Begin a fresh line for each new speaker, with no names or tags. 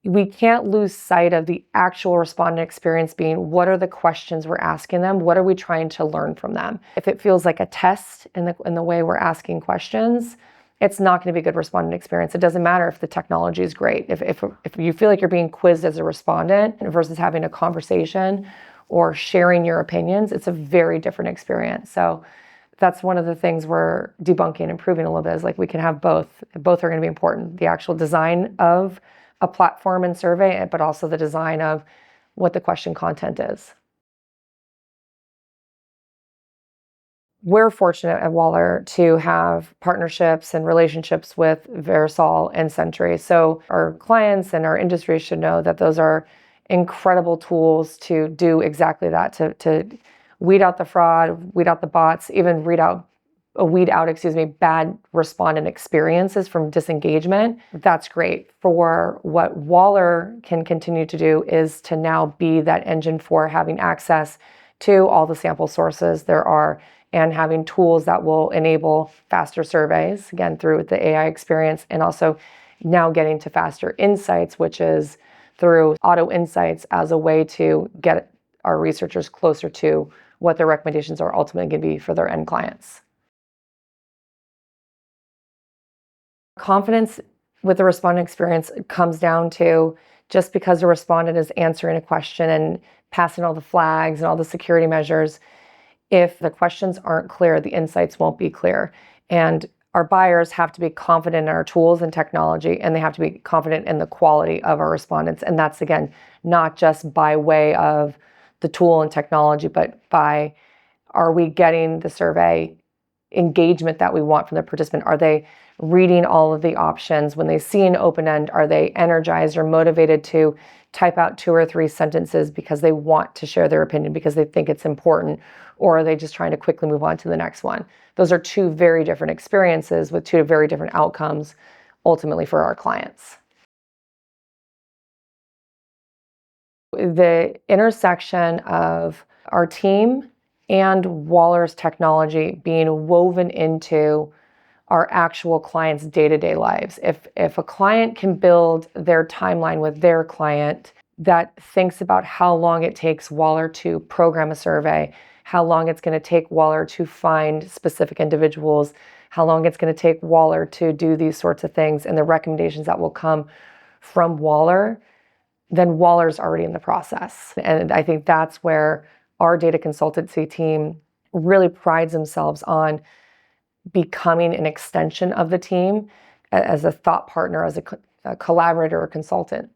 we can't lose sight of the actual respondent experience being, what are the questions we're asking them? What are we trying to learn from them? If it feels like a test in the way we're asking questions, it's not going to be a good respondent experience. It doesn't matter if the technology is great. If you feel like you're being quizzed as a respondent versus having a conversation or sharing your opinions, it's a very different experience. So that's one of the things we're debunking and improving a little bit, is like we can have both. Both are going to be important. The actual design of a platform and survey, but also the design of what the question content is. We're fortunate at Waller to have partnerships and relationships with Verisol and Sentry. So our clients and our industry should know that those are incredible tools to do exactly that, to weed out the fraud, weed out the bots, even weed out bad respondent experiences from disengagement. That's great. For what Waller can continue to do is to now be that engine for having access to all the sample sources there are, and having tools that will enable faster surveys, again, through the AI experience, and also now getting to faster insights, which is through auto insights as a way to get our researchers closer to what their recommendations are ultimately going to be for their end clients. Confidence with the respondent experience comes down to, just because the respondent is answering a question and passing all the flags and all the security measures, if the questions aren't clear, the insights won't be clear. And our buyers have to be confident in our tools and technology, and they have to be confident in the quality of our respondents. And that's, again, not just by way of the tool and technology, but by, are we getting the survey engagement that we want from the participant? Are they reading all of the options? When they see an open end, are they energized or motivated to type out 2 or 3 sentences because they want to share their opinion, because they think it's important? Or are they just trying to quickly move on to the next one? Those are 2 very different experiences with 2 very different outcomes, ultimately, for our clients. The intersection of our team and Waller's technology being woven into our actual clients' day-to-day lives. If a client can build their timeline with their client that thinks about how long it takes Waller to program a survey, how long it's going to take Waller to find specific individuals, how long it's going to take Waller to do these sorts of things, and the recommendations that will come from Waller, then Waller's already in the process. And I think that's where our data consultancy team really prides themselves on becoming an extension of the team as a thought partner, as a collaborator or consultant.